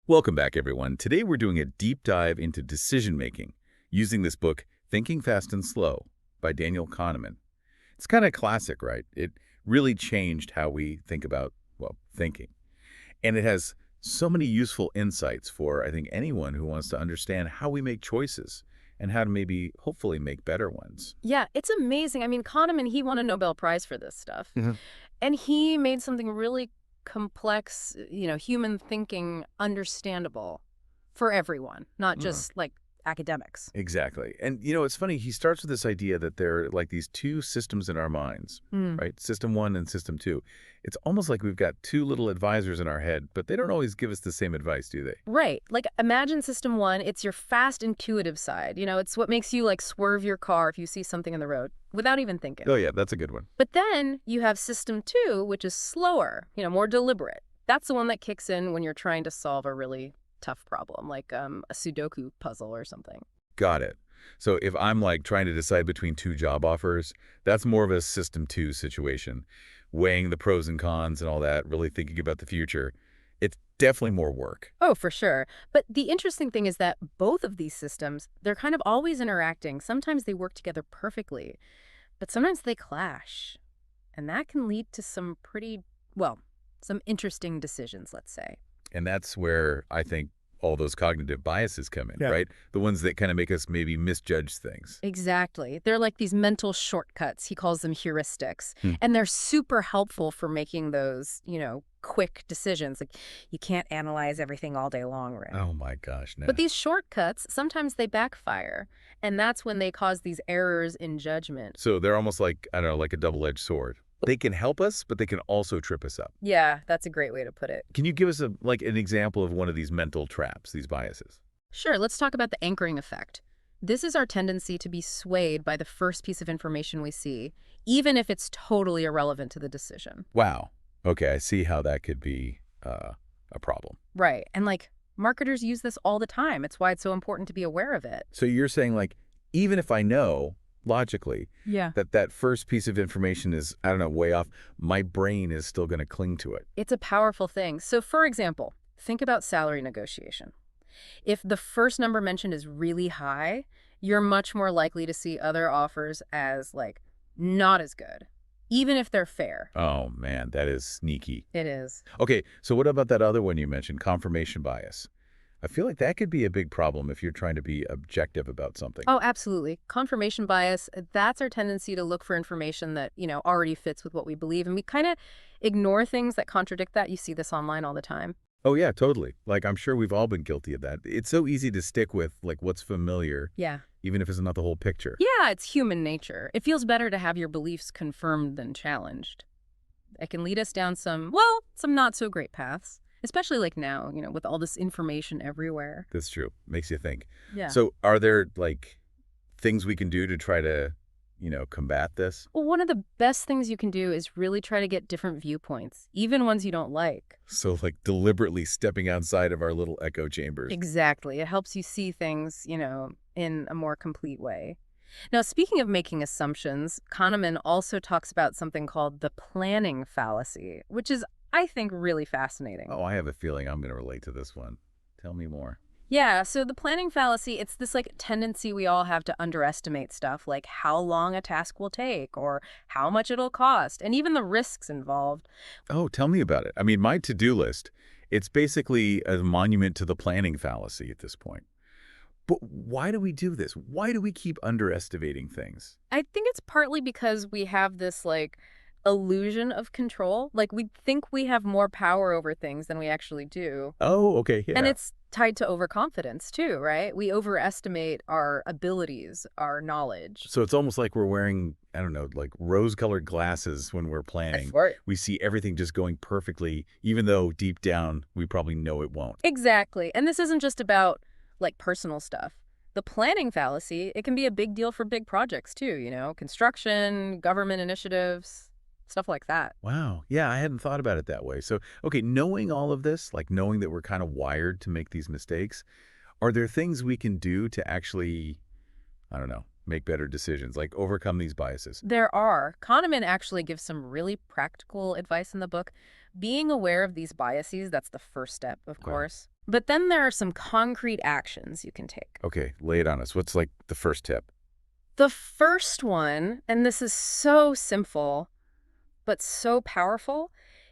Welcome back, everyone. Today we're doing a deep dive into decision-making using this book, Thinking Fast and Slow by Daniel Kahneman. It's kind of classic, right? It really changed how we think about, well, thinking. And it has so many useful insights for, I think, anyone who wants to understand how we make choices and how to maybe, hopefully, make better ones. Yeah, it's amazing. I mean, Kahneman, he won a Nobel Prize for this stuff. And he made something really complex, human thinking understandable for everyone, not just like academics. Exactly. And, it's funny, he starts with this idea that there are like these two systems in our minds, Mm. right? System one and system two. It's almost like we've got two little advisors in our head, but they don't always give us the same advice, do they? Right. Like imagine system one, it's your fast intuitive side. It's what makes you like swerve your car if you see something in the road without even thinking. Oh, yeah, that's a good one. But then you have system two, which is slower, more deliberate. That's the one that kicks in when you're trying to solve a really tough problem, like a Sudoku puzzle or something. Got it. So if I'm like trying to decide between two job offers, that's more of a system two situation, weighing the pros and cons and all that, really thinking about the future. It's definitely more work. Oh, for sure. But the interesting thing is that both of these systems, they're kind of always interacting. Sometimes they work together perfectly, but sometimes they clash. And that can lead to some some interesting decisions, let's say. And that's where I think all those cognitive biases come in, Yeah. right? The ones that kind of make us maybe misjudge things. Exactly. They're like these mental shortcuts. He calls them heuristics. Hmm. And they're super helpful for making those, quick decisions. Like you can't analyze everything all day long, right? Oh my gosh, no. But these shortcuts, sometimes they backfire. And that's when they cause these errors in judgment. So they're almost like, I don't know, like a double-edged sword. They can help us, but they can also trip us up. Yeah, that's a great way to put it. Can you give us an example of one of these mental traps, these biases? Sure, let's talk about the anchoring effect. This is our tendency to be swayed by the first piece of information we see, even if it's totally irrelevant to the decision. Wow. Okay, I see how that could be a problem. Right. And marketers use this all the time. It's why it's so important to be aware of it. So you're saying even if I know logically Yeah. that first piece of information is, I don't know, way off, my brain is still going to cling to it. It's a powerful thing. So for example, think about salary negotiation. If the first number mentioned is really high, you're much more likely to see other offers as not as good, even if they're fair. Oh man, that is sneaky. It is. Okay, so what about that other one you mentioned, confirmation bias? I feel like that could be a big problem if you're trying to be objective about something. Oh, absolutely. Confirmation bias, that's our tendency to look for information that, already fits with what we believe. And we kind of ignore things that contradict that. You see this online all the time. Oh yeah, totally. I'm sure we've all been guilty of that. It's so easy to stick with what's familiar, Yeah. even if it's not the whole picture. Yeah, it's human nature. It feels better to have your beliefs confirmed than challenged. It can lead us down some not so great paths, especially now, with all this information everywhere. That's true. Makes you think. Yeah. So are there things we can do to try to, combat this? Well, one of the best things you can do is really try to get different viewpoints, even ones you don't like. So deliberately stepping outside of our little echo chambers. Exactly. It helps you see things, in a more complete way. Now, speaking of making assumptions, Kahneman also talks about something called the planning fallacy, which is, I think, really fascinating. Oh, I have a feeling I'm going to relate to this one. Tell me more. Yeah, so the planning fallacy, it's this tendency we all have to underestimate stuff like how long a task will take or how much it'll cost and even the risks involved. Oh, tell me about it. I mean, my to-do list, it's basically a monument to the planning fallacy at this point. But why do we do this? Why do we keep underestimating things? I think it's partly because we have this illusion of control. We think we have more power over things than we actually do. Oh, okay, yeah. And it's tied to overconfidence too, right? We overestimate our abilities, our knowledge. So it's almost like we're wearing, I don't know, rose-colored glasses when we're planning. Right. We see everything just going perfectly, even though deep down we probably know it won't. Exactly. And this isn't just about personal stuff. The planning fallacy, it can be a big deal for big projects too, construction, government initiatives, stuff like that. Wow. Yeah, I hadn't thought about it that way. So, okay, knowing all of this, knowing that we're kind of wired to make these mistakes, are there things we can do to actually, I don't know, make better decisions, like overcome these biases? There are. Kahneman actually gives some really practical advice in the book. Being aware of these biases, that's the first step, of Okay. course. But then there are some concrete actions you can take. Okay, lay it on us. What's like the first tip? The first one, and this is so simple, but so powerful,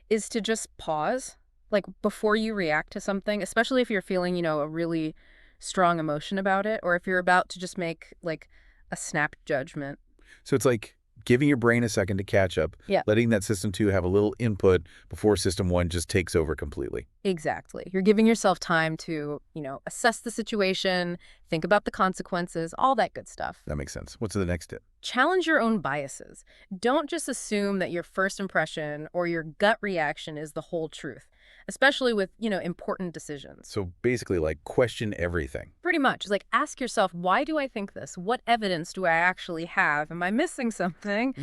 is to just pause, like before you react to something, especially if you're feeling, a really strong emotion about it, or if you're about to just make like a snap judgment. So it's like giving your brain a second to catch up, Yeah, letting that system 2 have a little input before system 1 just takes over completely. exactly. You're giving yourself time to, assess the situation, think about the consequences, all that good stuff. That makes sense. What's the next tip? Challenge your own biases. Don't just assume that your first impression or your gut reaction is the whole truth, especially with, important decisions. So basically, like, question everything. Pretty much. It's like, ask yourself, why do I think this? What evidence do I actually have? Am I missing something?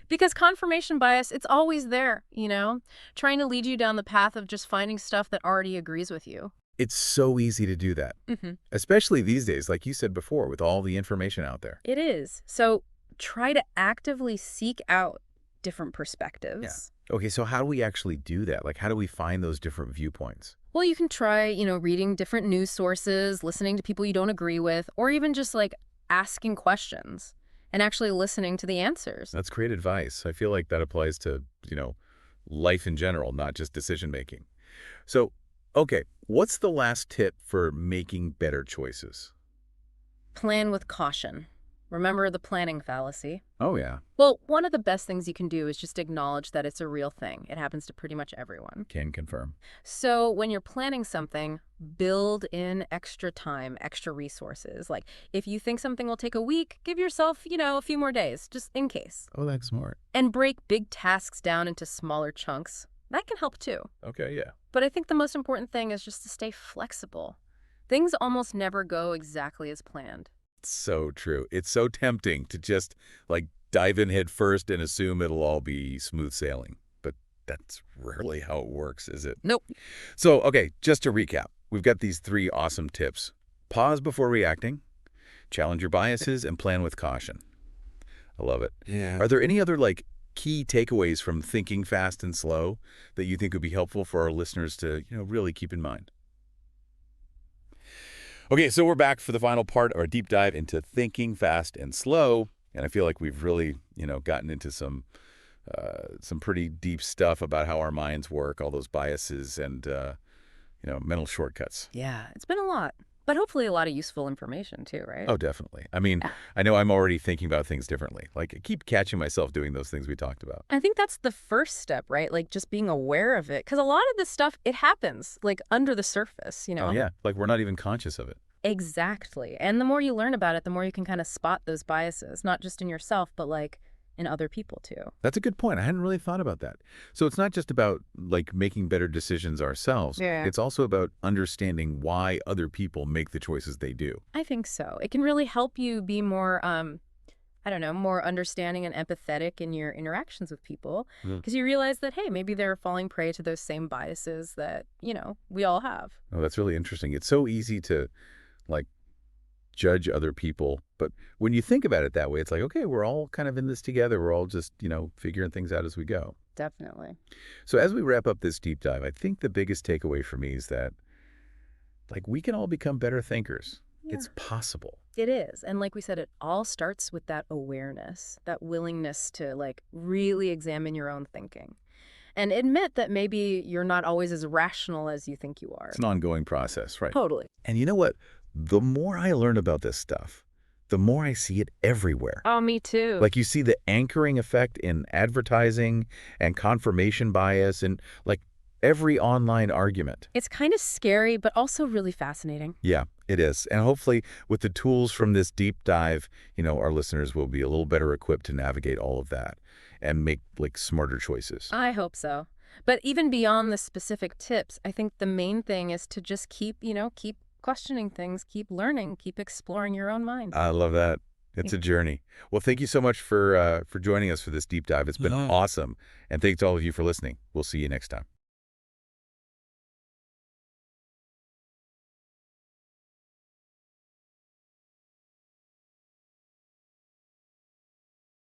Because confirmation bias, it's always there, trying to lead you down the path of just finding stuff that already agrees with you. It's so easy to do that, especially these days, like you said before, with all the information out there. It is. So try to actively seek out different Yeah. perspectives. Okay, so how do we actually do that? Like, how do we find those different viewpoints? Well, you can try, reading different news sources, listening to people you don't agree with, or even just like asking questions and actually listening to the answers. That's great advice. I feel like that applies to, life in general, not just decision making. So, okay, what's the last tip for making better choices? Plan with caution. Remember the planning fallacy? Oh, yeah, Well, one of the best things you can do is just acknowledge that it's a real thing. It happens to pretty much everyone. can confirm. So when you're planning something, build in extra time, extra resources. Like if you think something will take a week, give yourself, a few more days, just in case. Oh, that's smart. And break big tasks down into smaller chunks. That can help too. Okay, yeah. But I think the most important thing is just to stay flexible. Things almost never go exactly as planned. So true. It's so tempting to just like dive in head first and assume it'll all be smooth sailing. But that's rarely how it works, is it? Nope. So, okay, just to recap, we've got these 3 awesome tips. Pause before reacting, challenge your biases, and plan with caution. I love it. Yeah. Are there any other like key takeaways from thinking fast and slow that you think would be helpful for our listeners to, really keep in mind? Okay, so we're back for the final part of our deep dive into thinking fast and slow, and I feel like we've really, gotten into some pretty deep stuff about how our minds work, all those biases and mental shortcuts. Yeah, it's been a lot. But hopefully a lot of useful information too, right? Oh, definitely. I mean, Yeah. I know I'm already thinking about things differently. Like, I keep catching myself doing those things we talked about. I think that's the first step, right? Like just being aware of it. Because a lot of this stuff, it happens like under the surface, Oh, yeah. Like, we're not even conscious of it. Exactly. And the more you learn about it, the more you can kind of spot those biases, not just in yourself, but like in other people too. That's a good point. I hadn't really thought about that. So it's not just about like making better decisions ourselves. Yeah. It's also about understanding why other people make the choices they do. I think so. It can really help you be more, more understanding and empathetic in your interactions with people Mm. because you realize that, hey, maybe they're falling prey to those same biases that, we all have. Oh, that's really interesting. It's so easy to like judge other people. But when you think about it that way, it's like, okay, we're all kind of in this together. We're all just, figuring things out as we go. Definitely. So as we wrap up this deep dive, I think the biggest takeaway for me is that like we can all become better thinkers. Yeah. It's possible. It is. And like we said, it all starts with that awareness, that willingness to like really examine your own thinking and admit that maybe you're not always as rational as you think you are. It's an ongoing process, right? Totally. And you know what? The more I learn about this stuff, the more I see it everywhere. Oh, me too. Like you see the anchoring effect in advertising and confirmation bias and like every online argument. It's kind of scary, but also really fascinating. Yeah, it is. And hopefully with the tools from this deep dive, our listeners will be a little better equipped to navigate all of that and make like smarter choices. I hope so. But even beyond the specific tips, I think the main thing is to just keep questioning things, keep learning, keep exploring your own mind. I love that. It's a journey. Well, thank you so much for joining us for this deep dive. It's been awesome. And thanks to all of you for listening. We'll see you next time.